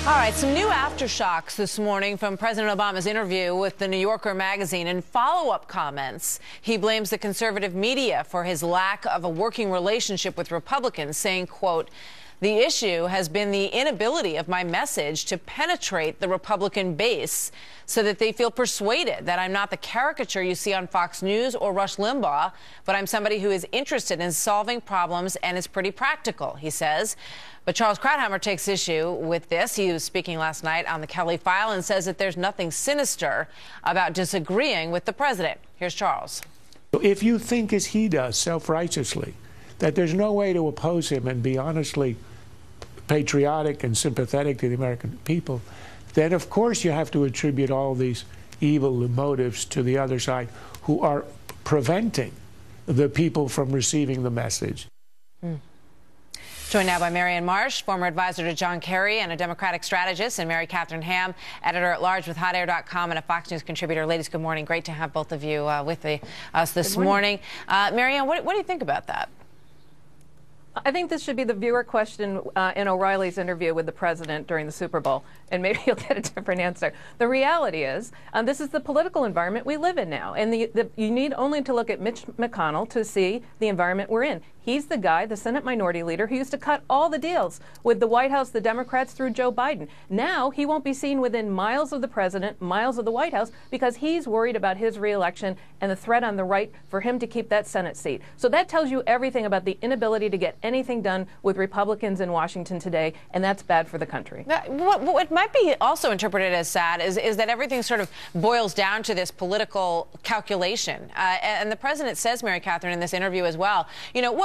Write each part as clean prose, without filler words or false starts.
All right, some new aftershocks this morning from President Obama's interview with the New Yorker magazine. In follow-up comments, he blames the conservative media for his lack of a working relationship with Republicans, saying, quote, "The issue has been the inability of my message to penetrate the Republican base so that they feel persuaded that I'm not the caricature you see on Fox News or Rush Limbaugh, but I'm somebody who is interested in solving problems and is pretty practical," he says. But Charles Krauthammer takes issue with this. He was speaking last night on the Kelly File and says that there's nothing sinister about disagreeing with the president. Here's Charles. If you think, as he does, self-righteously, that there's no way to oppose him and be honestly patriotic and sympathetic to the American people, then of course you have to attribute all these evil motives to the other side who are preventing the people from receiving the message. Joined now by Marianne Marsh, former advisor to John Kerry and a Democratic strategist, and Mary Catherine Ham, editor-at-large with HotAir.com and a Fox News contributor. Ladies, good morning. Great to have both of you with us this morning. Marianne, what do you think about that? I think this should be the viewer question in O'Reilly's interview with the president during the Super Bowl, and maybe you'll get a different answer. The reality is, this is the political environment we live in now, and you need only to look at Mitch McConnell to see the environment we're in. He's the guy, the Senate Minority Leader, who used to cut all the deals with the White House, the Democrats, through Joe Biden. Now he won't be seen within miles of the president, miles of the White House, because he's worried about his reelection and the threat on the right for him to keep that Senate seat. So that tells you everything about the inability to get anything done with Republicans in Washington today, and that's bad for the country. What might be also interpreted as sad is that everything sort of boils down to this political calculation. And the president says, Mary Catherine, in this interview as well,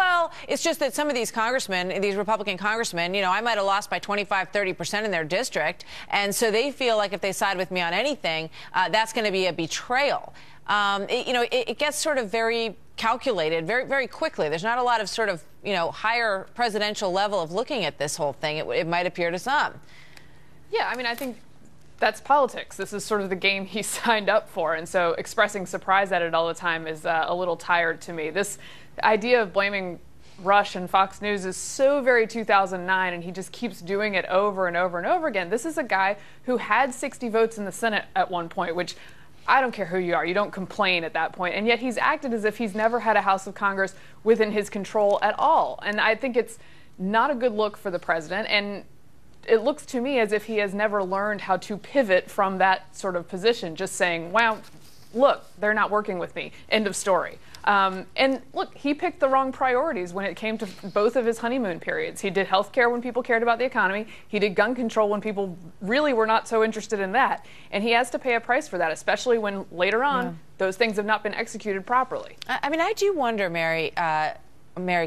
well, it's just that some of these congressmen, these Republican congressmen, I might have lost by 25, 30% in their district. And so they feel like if they side with me on anything, that's going to be a betrayal. It gets sort of very calculated very, very quickly. There's not a lot of sort of, higher presidential level of looking at this whole thing. It might appear to some. Yeah, I mean, I think that's politics. This is sort of the game he signed up for. And so expressing surprise at it all the time is a little tired to me. This idea of blaming Rush and Fox News is so very 2009, and he just keeps doing it over and over and over again. This is a guy who had 60 votes in the Senate at one point, which I don't care who you are. You don't complain at that point. And yet he's acted as if he's never had a House of Congress within his control at all. And I think it's not a good look for the president. And it looks to me as if he has never learned how to pivot from that sort of position, just saying, well, look, they're not working with me. End of story. And look, he picked the wrong priorities when it came to both of his honeymoon periods. He did health care when people cared about the economy. He did gun control when people really were not so interested in that. And he has to pay a price for that, especially when later on those things have not been executed properly. I mean, I do wonder, Mary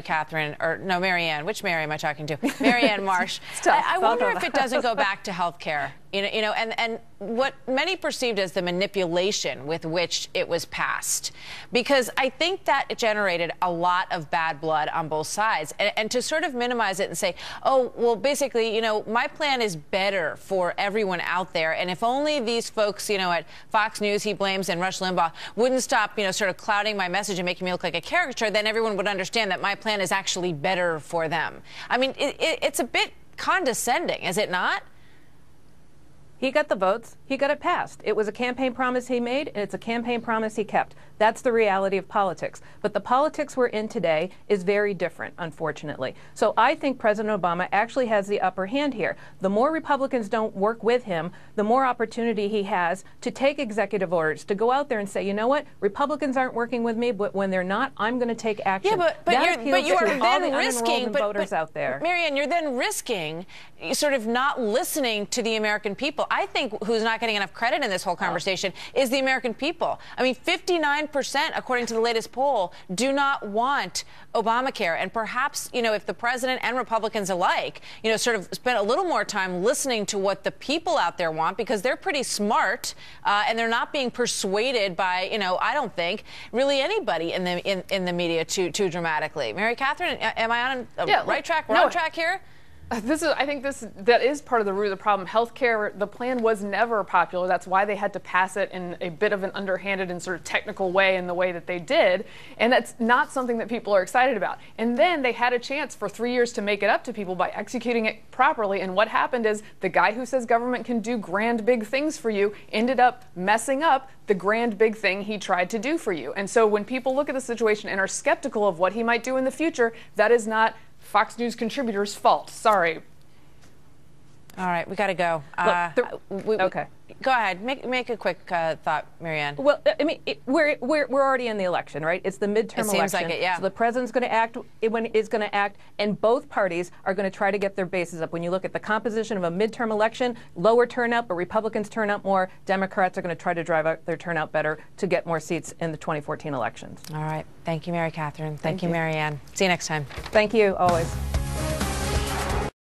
Catherine, or no, Marianne. Which Mary am I talking to? Marianne Marsh. I wonder if it doesn't go back to health care. And what many perceived as the manipulation with which it was passed, because I think that it generated a lot of bad blood on both sides. And to sort of minimize it and say, oh, well, basically, my plan is better for everyone out there. And if only these folks, at Fox News, he blames, and Rush Limbaugh wouldn't stop, sort of clouding my message and making me look like a caricature, then everyone would understand that my plan is actually better for them. I mean, it's a bit condescending, is it not? He got the votes. He got it passed. It was a campaign promise he made, and it's a campaign promise he kept. That's the reality of politics. But the politics we're in today is very different, unfortunately. So I think President Obama actually has the upper hand here. The more Republicans don't work with him, the more opportunity he has to take executive orders, to go out there and say, you know what, Republicans aren't working with me, but when they're not, I'm going to take action. Yeah, but you are then risking, voters out there. Marianne, you're then risking sort of not listening to the American people. I think who's not getting enough credit in this whole conversation is the American people. I mean, 59%, according to the latest poll, do not want Obamacare. And perhaps, if the president and Republicans alike, sort of spent a little more time listening to what the people out there want, because they're pretty smart and they're not being persuaded by, I don't think, really anybody in the media too dramatically. Mary Catherine, am I on the right track, wrong track here? I think that is part of the root of the problem. Healthcare, the plan was never popular. That's why they had to pass it in a bit of an underhanded and sort of technical way in the way that they did. And that's not something that people are excited about. And then they had a chance for 3 years to make it up to people by executing it properly. And what happened is the guy who says government can do grand big things for you ended up messing up the grand big thing he tried to do for you. And so when people look at the situation and are skeptical of what he might do in the future, that is not Fox News contributors' fault. Sorry. All right, we got to go. Okay. Go ahead. Make a quick thought, Marianne. Well, I mean, we're already in the election, right? It's the midterm election. It seems like it, yeah. So the president's going to act when is going to act, and both parties are going to try to get their bases up. When you look at the composition of a midterm election, lower turnout, but Republicans turn out more. Democrats are going to try to drive out their turnout better to get more seats in the 2014 elections. All right. Thank you, Mary Catherine. Thank you, Marianne. See you next time. Thank you, always.